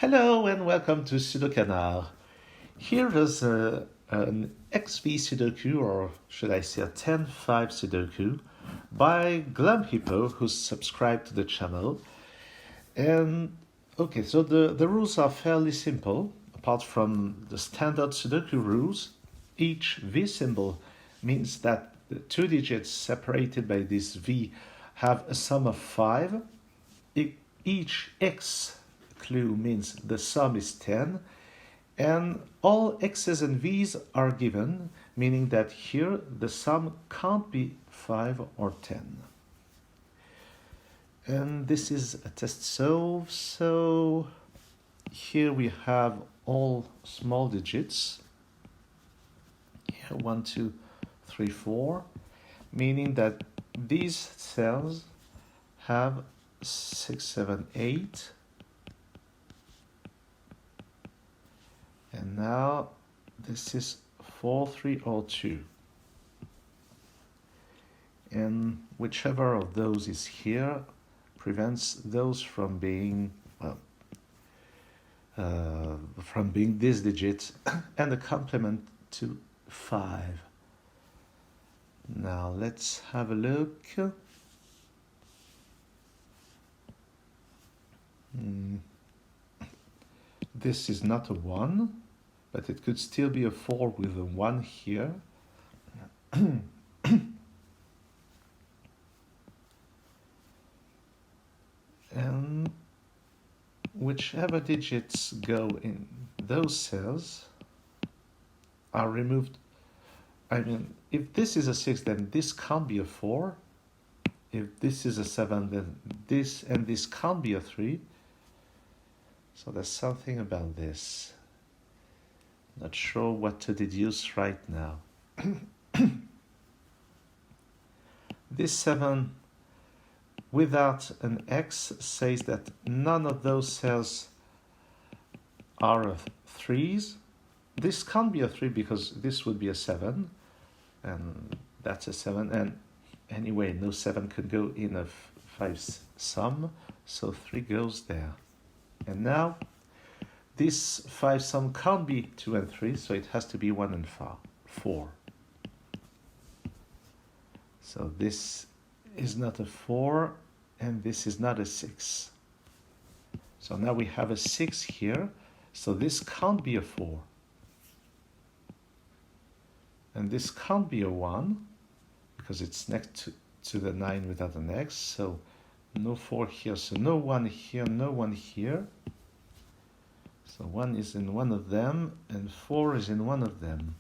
Hello and welcome to SudoKanard. Here is an XV Sudoku, or should I say a 10-5 Sudoku, by Glum Hippo, who's subscribed to the channel. And okay, so the rules are fairly simple. Apart from the standard Sudoku rules, each V symbol means that the two digits separated by this V have a sum of 5. Each X clue means the sum is 10, and all X's and V's are given, meaning that here the sum can't be 5 or 10. And this is a test solve, so here we have all small digits. Here 1, 2, 3, 4, meaning that these cells have 6, 7, 8. And now this is 4, 3, or 2. And whichever of those is here prevents those from being, from being this digit and a complement to 5. Now let's have a look. This is not a 1, but it could still be a 4 with a 1 here. And whichever digits go in those cells are removed. I mean, if this is a 6, then this can't be a 4. If this is a 7, then this and this can't be a 3. So there's something about this. Not sure what to deduce right now. This 7 without an X says that none of those cells are 3s. This can't be a 3 because this would be a 7, and that's a 7, and anyway, no 7 could go in a 5 sum, so 3 goes there. And now this 5 sum can't be 2 and 3, so it has to be 1 and 4. So this is not a 4, and this is not a 6. So now we have a 6 here, so this can't be a 4. And this can't be a 1, because it's next to the 9 without an X, so no 4 here, so no 1 here, no 1 here. So 1 is in one of them, and 4 is in one of them.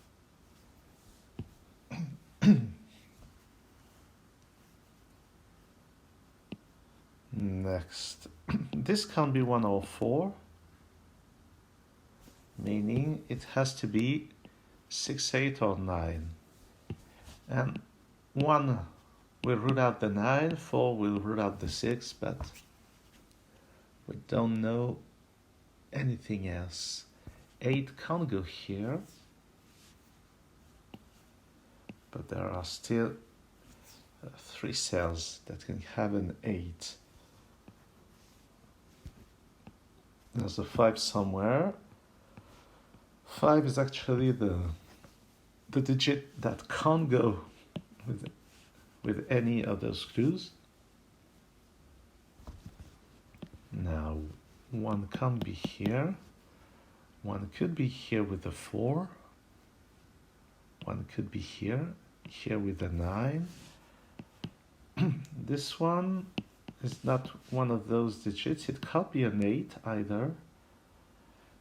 Next, this can't be 1 or 4, meaning it has to be 6, 8, or 9. And 1 will root out the 9, 4 will root out the 6, but we don't know anything else. 8 can't go here, but there are still 3 cells that can have an 8. There's a 5 somewhere. 5 is actually the digit that can't go with any of those clues. Now 1 can't be here. 1 could be here with a 4. 1 could be here with a 9. This one is not one of those digits. It can't be an 8 either.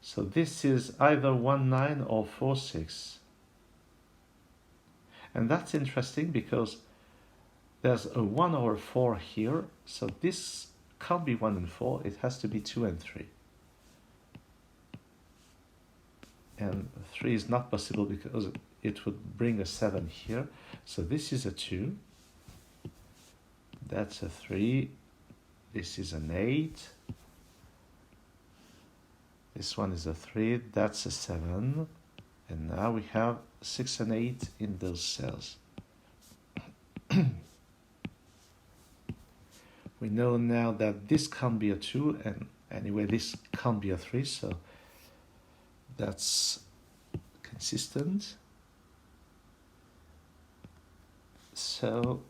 So this is either 1, 9 or 4, 6. And that's interesting because there's a 1 or a 4 here. So this can't be 1 and 4. It has to be 2 and 3. And 3 is not possible because it would bring a 7 here. So this is a 2. That's a 3. This is an 8. This one is a 3. That's a 7. And now we have 6 and 8 in those cells. We know now that this can't be a 2, Anyway, this can't be a 3, so that's consistent. So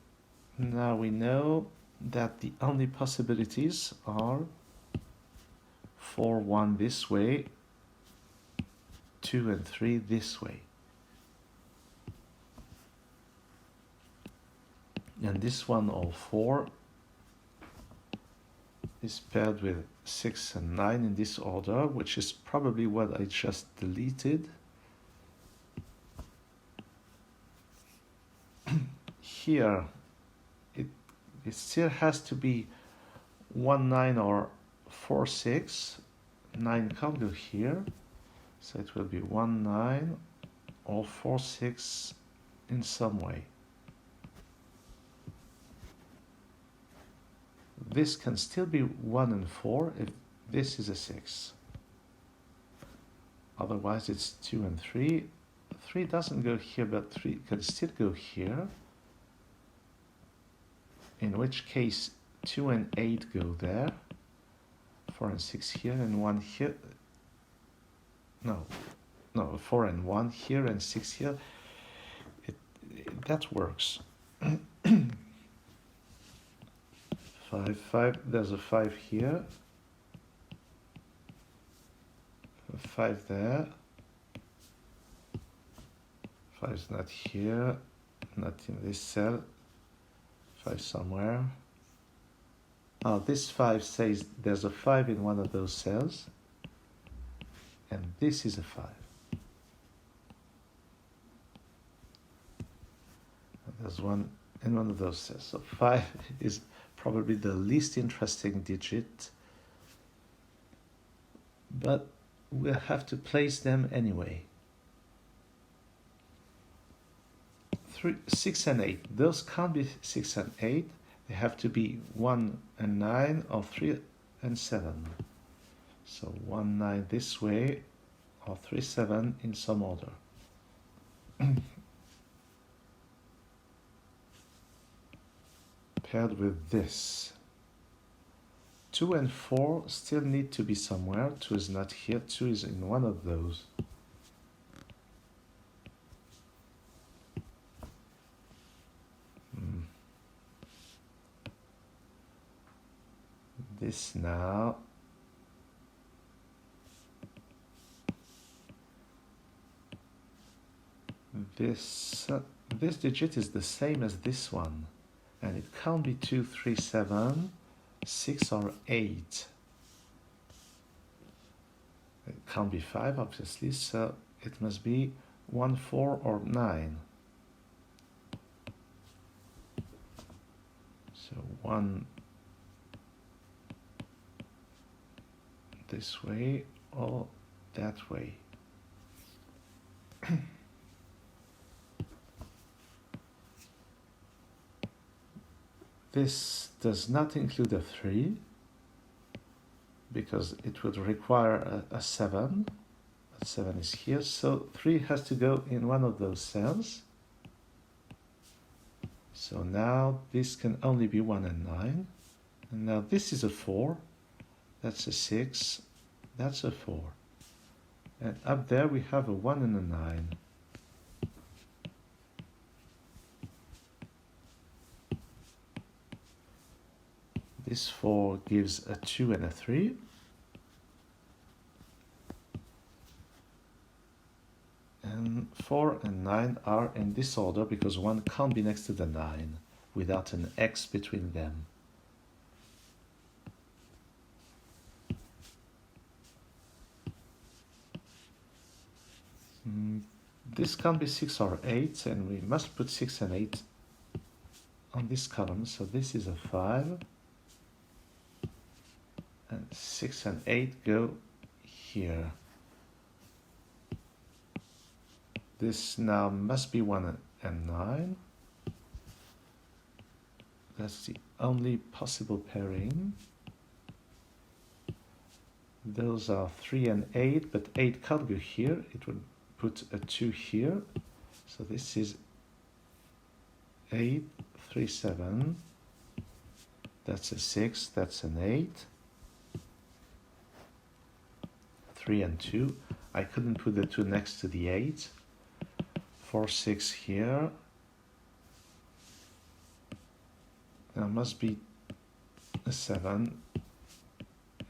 now we know that the only possibilities are 4, 1 this way, 2 and 3 this way. And this one, all 4, is paired with 6 and 9 in this order, which is probably what I just deleted. Here, it still has to be 1, 9 or 4, 6. 9 can't go here, so it will be 1, 9 or 4, 6 in some way. This can still be 1 and 4 if this is a 6. Otherwise it's 2 and 3. 3 doesn't go here, but 3 can still go here. In which case 2 and 8 go there. 4 and 6 here and 1 here. No, 4 and 1 here and 6 here. That works. 5, 5, there's a 5 here, a 5 there, 5 is not here, not in this cell, 5 somewhere. Oh, this 5 says there's a 5 in one of those cells, and this is a 5. And there's one in one of those cells, so 5 is probably the least interesting digit, but we'll have to place them anyway. 3, 6 and 8, those can't be 6 and 8, they have to be 1 and 9 or 3 and 7. So 1, 9 this way or 3, 7 in some order. Paired with this. 2 and 4 still need to be somewhere. 2 is not here, 2 is in one of those. This now. This digit is the same as this one. And it can't be 2, 3, 7, 6 or 8. It can't be 5, obviously, so it must be 1, 4 or 9. So 1 this way or that way. This does not include a 3 because it would require a 7. A 7 is here, so 3 has to go in one of those cells. So now this can only be 1 and 9. And now this is a 4. That's a 6. That's a 4. And up there we have a 1 and a 9. This 4 gives a 2 and a 3. And 4 and 9 are in this order because 1 can't be next to the 9 without an X between them. This can't be 6 or 8, and we must put 6 and 8 on this column. So this is a 5. And 6 and 8 go here. This now must be 1 and 9. That's the only possible pairing. Those are 3 and 8, but 8 can't go here. It would put a 2 here. So this is 8, 3, 7. That's a 6, that's an 8. 3 and 2. I couldn't put the 2 next to the 8. 4, 6 here. There must be a 7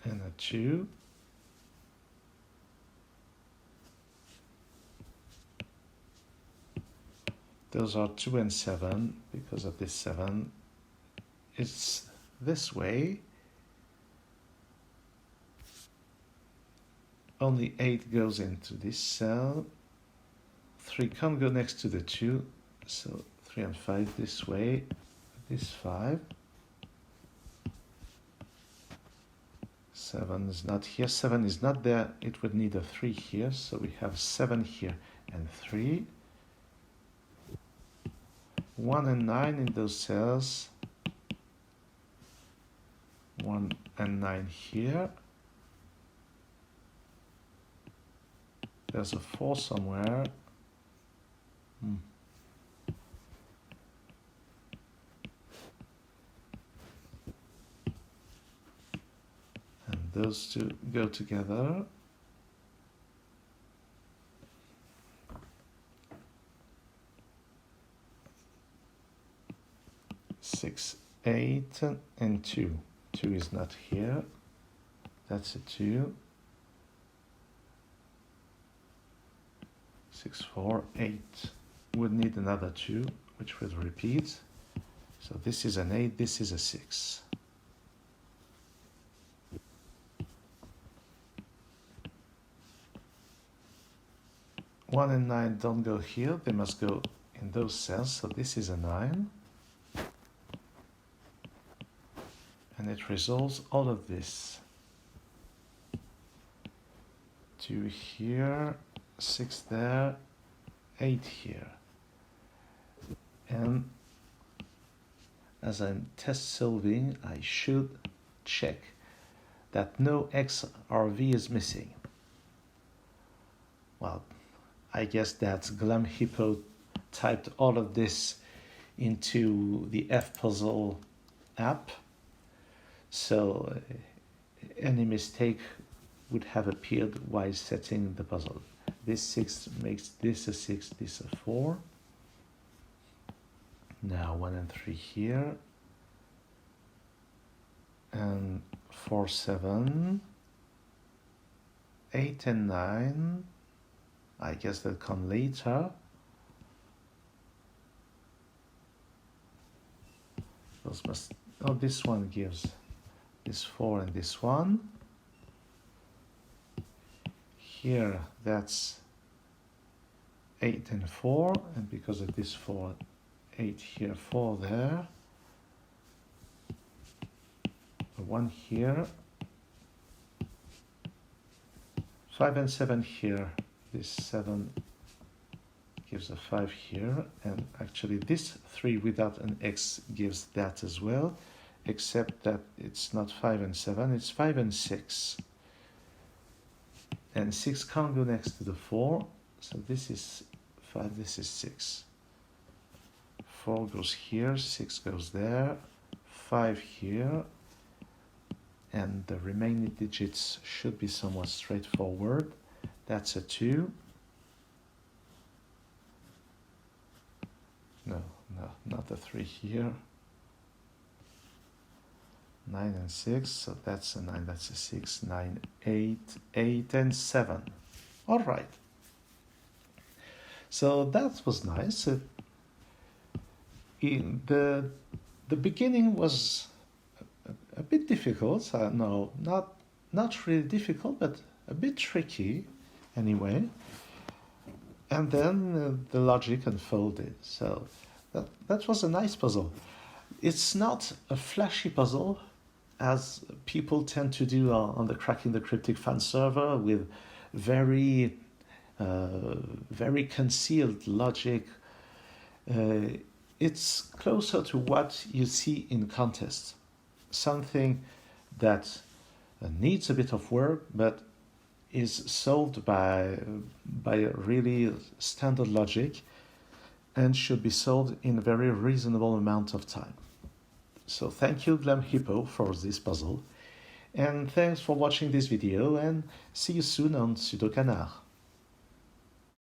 and a 2. Those are 2 and 7 because of this 7. It's this way. Only 8 goes into this cell. 3 can't go next to the 2, so 3 and 5 this way. This 5. 7 is not here. 7 is not there. It would need a 3 here, so we have 7 here and 3. 1 and 9 in those cells. 1 and 9 here. There's a 4 somewhere. And those two go together. Six, 8, and 2. 2 is not here. That's a 2. 6, 4, 8. Would need another 2, which would repeat. So this is an 8, this is a 6. One and 9 don't go here, they must go in those cells, so this is a 9. And it resolves all of this. 2 here, 6 there, 8 here. And as I'm test solving, I should check that no X or V is missing. Well, I guess that Glum Hippo typed all of this into the F-Puzzle app. So any mistake would have appeared while setting the puzzle. This 6 makes this a 6, this a 4. Now 1 and 3 here. And 4, 7. 8 and 9. I guess they'll come later. Those must, oh, this one gives this 4 and this 1. Here that's 8 and 4, and because of this 4, 8 here, 4 there. 1 here. 5 and 7 here. This 7 gives a 5 here, and actually this 3 without an X gives that as well, except that it's not 5 and 7, it's 5 and 6. And 6 can't go next to the 4, so this is 5, this is 6. 4 goes here, 6 goes there, 5 here, and the remaining digits should be somewhat straightforward. That's a 2. No, not a 3 here. 9 and 6, so that's a 9, that's a 6, 9, 8, 8 and 7. All right. So that was nice. The beginning was a bit difficult. No, not really difficult, but a bit tricky anyway. And then the logic unfolded. So that was a nice puzzle. It's not a flashy puzzle, as people tend to do on the Cracking the Cryptic fan server, with very concealed logic. It's closer to what you see in contests. Something that needs a bit of work, but is solved by really standard logic and should be solved in a very reasonable amount of time. So thank you, Glum Hippo, for this puzzle. And thanks for watching this video, and see you soon on SudoKanard.